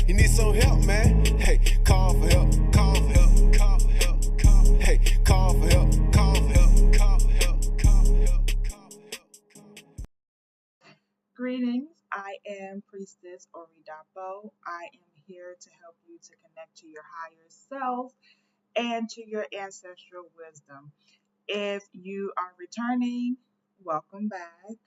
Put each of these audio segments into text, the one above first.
you need some help, man. Hey, call for help, call for help, call for help, call for help. Hey, call for help, call for help, call for help, call for help, call for help. Greetings, I am Priestess Oridapo. I am here to help you to connect to your higher self and to your ancestral wisdom. If you are returning, welcome back.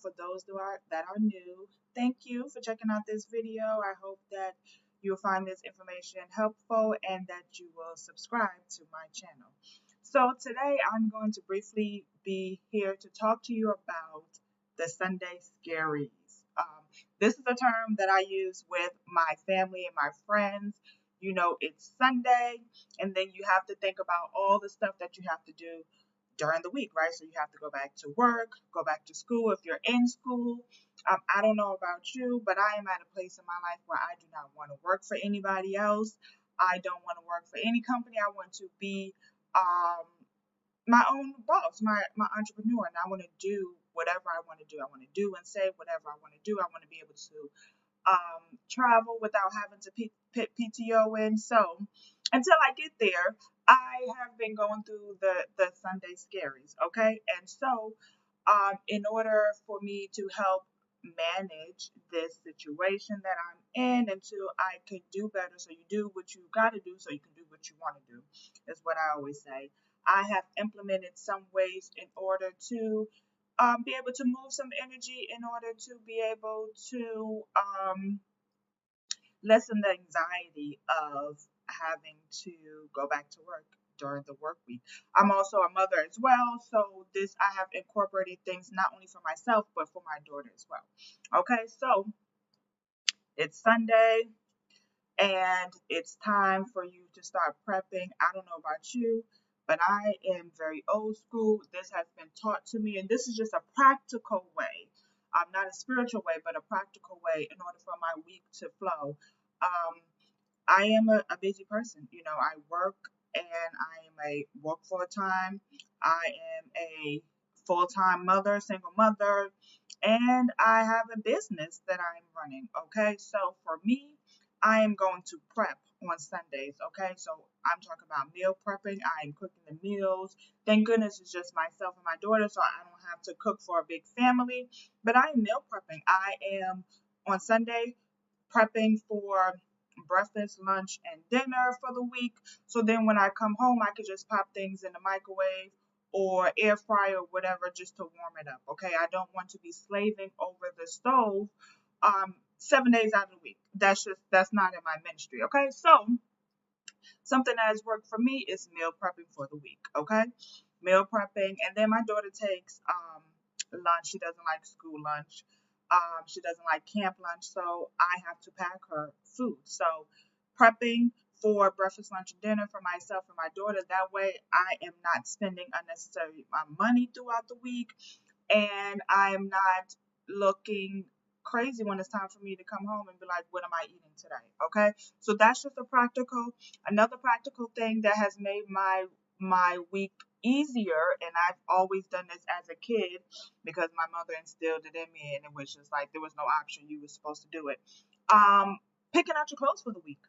For those that are new, thank you for checking out this video. I hope that you'll find this information helpful and that you will subscribe to my channel. So today I'm going to briefly be here to talk to you about the Sunday Scaries. This is a term that I use with my family and my friends. You know, it's Sunday, and then you have to think about all the stuff that you have to do during the week, right? So you have to go back to work, go back to school if you're in school. I don't know about you, but I am at a place in my life where I do not want to work for anybody else. I don't want to work for any company. I want to be my own boss, my entrepreneur, and I want to do whatever I want to do. I want to do and say whatever I want to do. I want to be able to travel without having to put PTO in. So until I get there, I have been going through the Sunday Scaries, okay? And so in order for me to help manage this situation that I'm in until I can do better, so you do what you got to do so you can do what you want to do, is what I always say. I have implemented some ways in order to be able to move some energy, in order to be able to lessen the anxiety of having to go back to work during the work week. I'm also a mother as well, so I have incorporated things not only for myself but for my daughter as well. Okay, so it's Sunday and it's time for you to start prepping. I don't know about you, but I am very old school. This has been taught to me, and this is just a practical way. Not a spiritual way, but a practical way in order for my week to flow. I am a busy person. You know, I work and work full time. I am a full-time mother, single mother, and I have a business that I'm running. Okay, so for me, I am going to prep on Sundays. Okay, so I'm talking about meal prepping. I am cooking the meals. Thank goodness it's just myself and my daughter, so I don't have to cook for a big family. But I am meal prepping. I am on Sunday prepping for breakfast, lunch, and dinner for the week. So then when I come home, I could just pop things in the microwave or air fryer or whatever just to warm it up. Okay, I don't want to be slaving over the stove 7 days out of the week. That's not in my ministry. Okay, so something that has worked for me is meal prepping for the week. Okay, meal prepping, and then my daughter takes lunch. She doesn't like school lunch. She doesn't like camp lunch, so I have to pack her food. So prepping for breakfast, lunch, and dinner for myself and my daughter. That way I am not spending unnecessary money throughout the week, and I'm not looking crazy when it's time for me to come home and be like, what am I eating today? Okay, so that's just another practical thing that has made my week easier. And I've always done this as a kid because my mother instilled it in me, and it was just like there was no option, you were supposed to do it. Picking out your clothes for the week,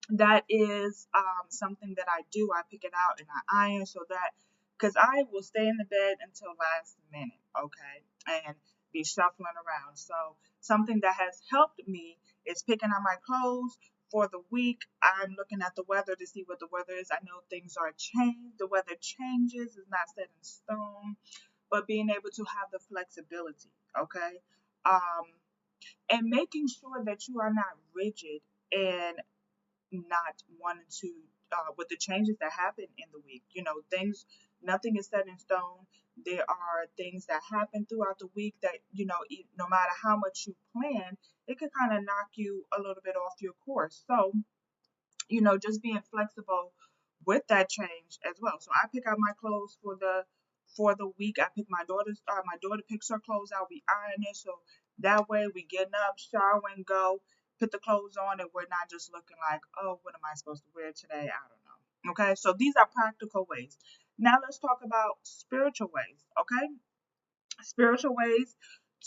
that is something that I do. I pick it out and I iron, so that, because I will stay in the bed until last minute, okay, and be shuffling around. So something that has helped me is picking out my clothes for the week. I'm looking at the weather to see what the weather is. I know things are changed. The weather changes. It's not set in stone, but being able to have the flexibility, okay, and making sure that you are not rigid and not wanting to with the changes that happen in the week. You know, nothing is set in stone. There are things that happen throughout the week that, you know, no matter how much you plan, it could kind of knock you a little bit off your course. So, you know, just being flexible with that change as well. So I pick out my clothes for the week. I pick my daughter picks her clothes out. We iron it, so that way we getting up, shower and go, put the clothes on, and we're not just looking like, oh, what am I supposed to wear today? I don't know. Okay, so these are practical ways. Now let's talk about spiritual ways. Okay, spiritual ways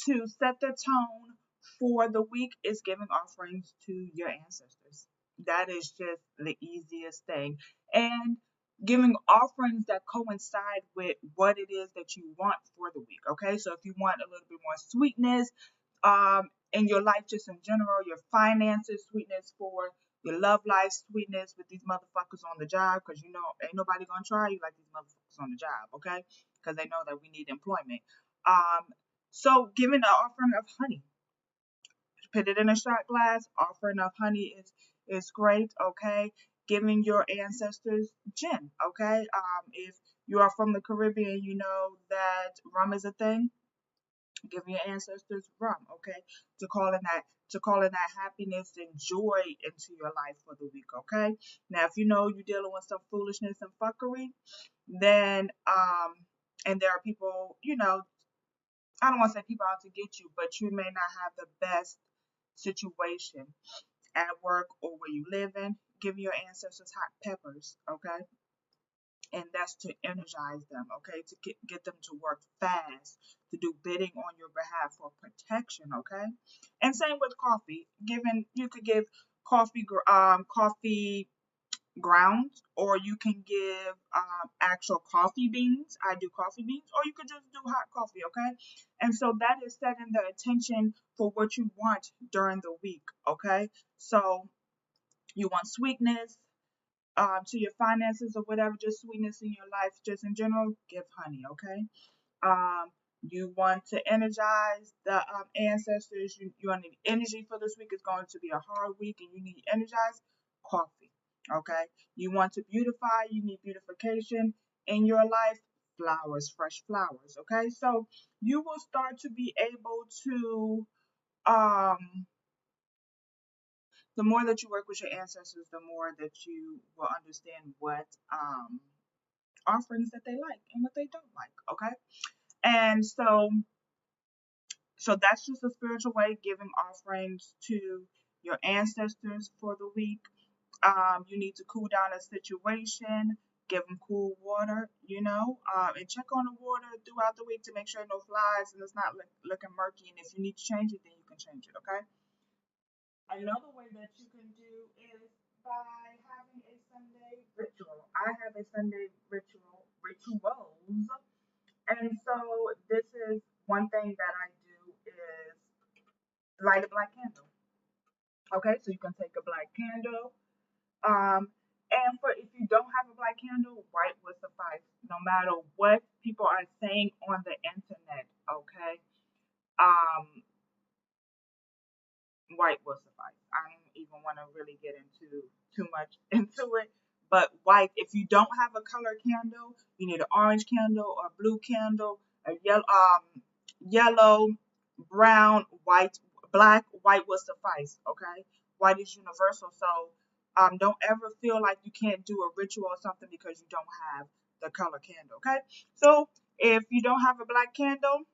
to set the tone for the week is giving offerings to your ancestors. That is just the easiest thing. And giving offerings that coincide with what it is that you want for the week. Okay, so if you want a little bit more sweetness in your life, just in general, your finances, sweetness for your love life, sweetness with these motherfuckers on the job, because you know ain't nobody gonna try you like these motherfuckers on the job, okay? Because they know that we need employment. So giving an offering of honey, put it in a shot glass. Offering of honey is great, okay? Giving your ancestors gin, okay? If you are from the Caribbean, you know that rum is a thing. Giving your ancestors rum, okay? To call in that happiness and joy into your life for the week, okay? Now, if you know you're dealing with some foolishness and fuckery, then and there are people, I don't want to say people out to get you, but you may not have the best situation at work or where you live in. Give your ancestors hot peppers, okay? And that's to energize them, okay? To get them to work fast, to do bidding on your behalf for protection, okay? And same with coffee. You could give coffee grounds, or you can give actual coffee beans. I do coffee beans, or you could just do hot coffee, okay? And so that is setting the intention for what you want during the week, okay? So you want sweetness to your finances or whatever, just sweetness in your life, just in general, give honey, okay? Um, you want to energize the ancestors. You want the energy for this week. Is going to be a hard week, and you need energized coffee. Okay. You want to beautify. You need beautification in your life. Flowers, fresh flowers. Okay. So you will start to be able to. The more that you work with your ancestors, the more that you will understand what offerings that they like and what they don't like. Okay. And so that's just a spiritual way, giving offerings to your ancestors for the week. You need to cool down a situation, give them cool water, and check on the water throughout the week to make sure no flies and it's not looking murky. And if you need to change it, then you can change it, okay? Another way that you can do is by having a Sunday ritual. I have a Sunday rituals. And so this is one thing that I do is light a black candle. Okay, so you can take a black candle. And for if you don't have a black candle, white will suffice. No matter what people are saying on the internet. Okay, um, white will suffice. I don't even want to really get into too much into it. But white, if you don't have a color candle, you need an orange candle or a blue candle, a yellow, brown, white, black, white will suffice. Okay, white is universal. So don't ever feel like you can't do a ritual or something because you don't have the color candle. Okay, so if you don't have a black candle,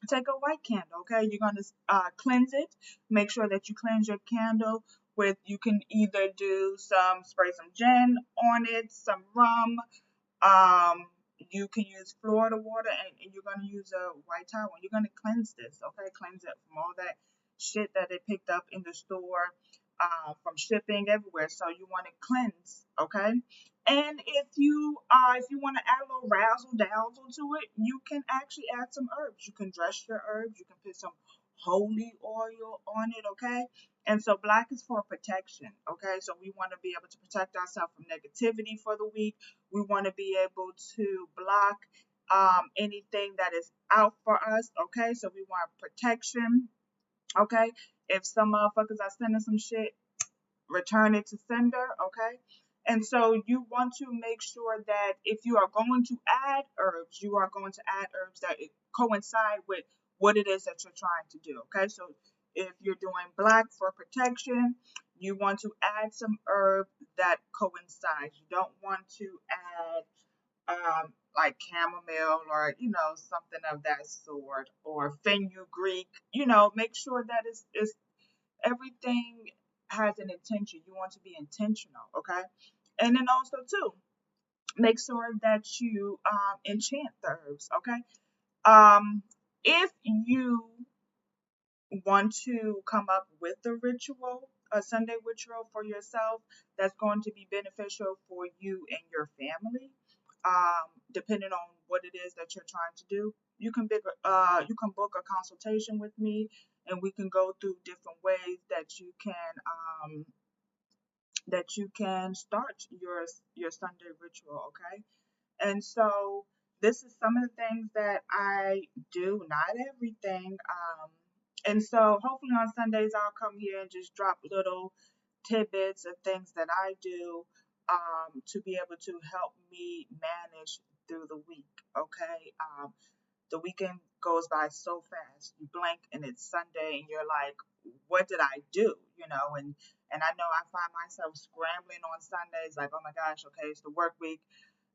take a white candle. Okay, you're going to cleanse it. Make sure that you cleanse your candle with, you can either spray some gin on it, some rum. You can use Florida water, and you're going to use a white towel. You're going to cleanse this, okay? Cleanse it from all that shit that they picked up in the store, from shipping everywhere. So you want to cleanse, okay? And if you want to add a little razzle dazzle to it, you can actually add some herbs. You can dress your herbs. You can put some holy oil on it, okay? And so black is for protection, okay? So we want to be able to protect ourselves from negativity for the week. We want to be able to block anything that is out for us, okay? So we want protection, okay? If some motherfuckers are sending some shit, return it to sender, okay? And so you want to make sure that if you are going to add herbs, you are going to add herbs that coincide with what it is that you're trying to do, okay? So if you're doing black for protection, you want to add some herb that coincides. You don't want to add like chamomile or something of that sort, or fenugreek. Make sure that it's everything has an intention. You want to be intentional, okay? And then also too, make sure that you enchant the herbs, okay? If you want to come up with a ritual, a Sunday ritual for yourself that's going to be beneficial for you and your family, depending on what it is that you're trying to do, you can book a consultation with me, and we can go through different ways that you can start your Sunday ritual. Okay. And so this is some of the things that I do, not everything. And so hopefully on Sundays I'll come here and just drop little tidbits of things that I do, to be able to help me manage through the week. Okay. The weekend goes by so fast. You blink and it's Sunday and you're like, what did I do? And I know I find myself scrambling on Sundays, like, oh my gosh, okay, it's the work week.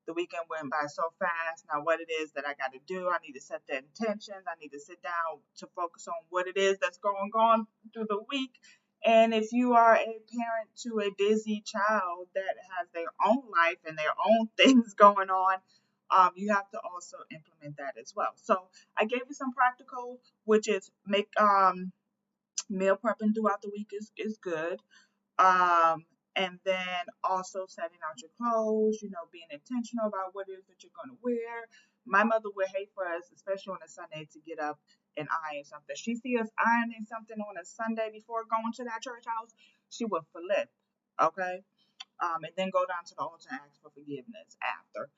The weekend went by so fast. Now, what it is that I got to do, I need to set the intentions. I need to sit down to focus on what it is that's going on through the week. And if you are a parent to a busy child that has their own life and their own things going on, you have to also implement that as well. So I gave you some practical, which is make meal prepping throughout the week is good. Um, and then also setting out your clothes, being intentional about what it is that you're going to wear. My mother would hate for us, especially on a Sunday, to get up and iron something. She see us ironing something on a Sunday before going to that church house, she would flip, okay? And then go down to the altar and ask for forgiveness after.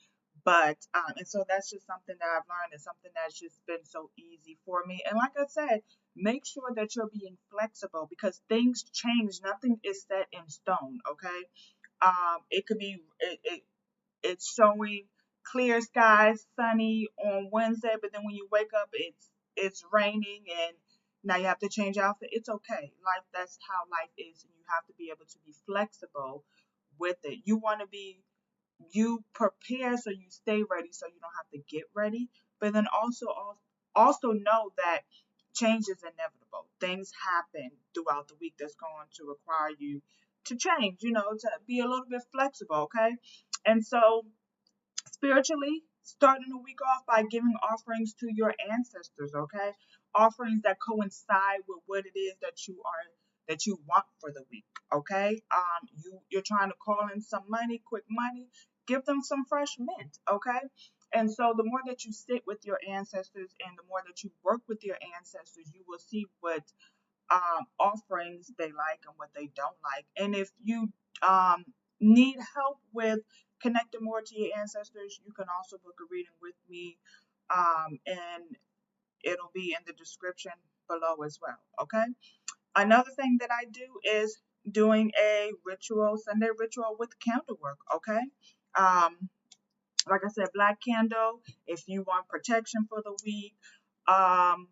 But and so that's just something that I've learned, and something that's just been so easy for me. And like I said, make sure that you're being flexible, because things change. Nothing is set in stone. Okay. It could be it's showing clear skies, sunny on Wednesday, but then when you wake up, it's raining, and now you have to change outfit. It's okay. That's how life is, and you have to be able to be flexible with it. You prepare so you stay ready, so you don't have to get ready, but then also know that change is inevitable. Things happen throughout the week that's going to require you to change, to be a little bit flexible. Okay. And so spiritually, starting the week off by giving offerings to your ancestors, okay? Offerings that coincide with what it is that you want for the week, okay? You're trying to call in some money, quick money, give them some fresh mint, okay? And so the more that you sit with your ancestors and the more that you work with your ancestors, you will see what offerings they like and what they don't like. And if you need help with connecting more to your ancestors, you can also book a reading with me, and it'll be in the description below as well. Okay. Another thing that I do is doing a Sunday ritual with candle work. Okay. Um, like I said, black candle if you want protection for the week. Um,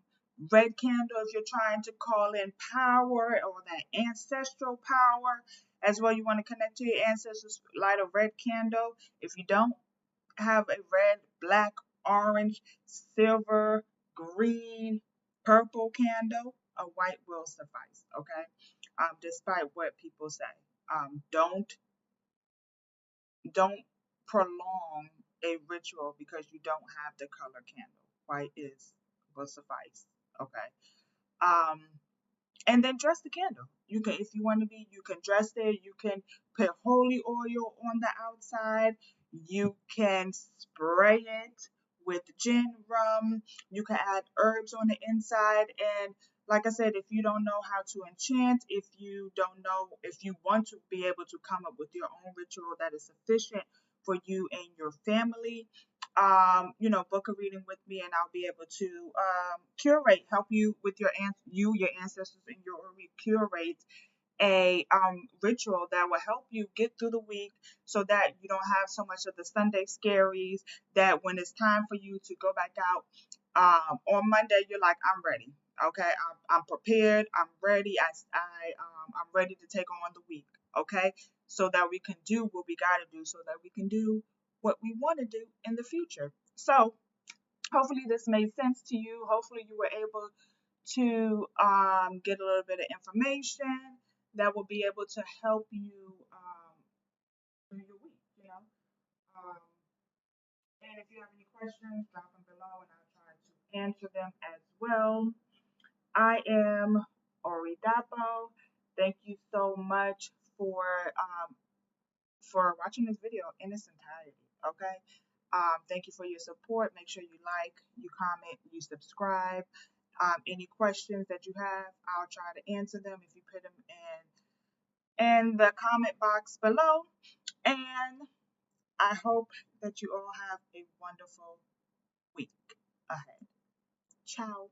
Red candle if you're trying to call in power or that ancestral power as well. You want to connect to your ancestors, light a red candle. If you don't have a red, black, orange, silver, green, purple candle, a white will suffice. Okay. Despite what people say, don't prolong a ritual because you don't have the color candle. White will suffice. Okay. Um, and then dress the candle. You can, if you want to be, you can dress it. You can put holy oil on the outside. You can spray it with gin, rum. You can add herbs on the inside. And like I said, if you don't know how to enchant, if you don't know, if you want to be able to come up with your own ritual that is sufficient for you and your family, book a reading with me, and I'll be able to help you with your ancestors, and curate a ritual that will help you get through the week, so that you don't have so much of the Sunday scaries. That when it's time for you to go back out on Monday, you're like, I'm ready. Okay, I'm prepared. I'm ready. I'm ready to take on the week. Okay, so that we can do what we got to do, so that we can do what we want to do in the future. So hopefully this made sense to you. Hopefully you were able to get a little bit of information that will be able to help you through your week. Um, and if you have any questions, drop them below, and I'll try to answer them as well. I am Oridapo. Thank you so much for watching this video in its entirety. Okay. Thank you for your support. Make sure you like, you comment, you subscribe. Any questions that you have, I'll try to answer them if you put them in the comment box below. And I hope that you all have a wonderful week ahead. Ciao.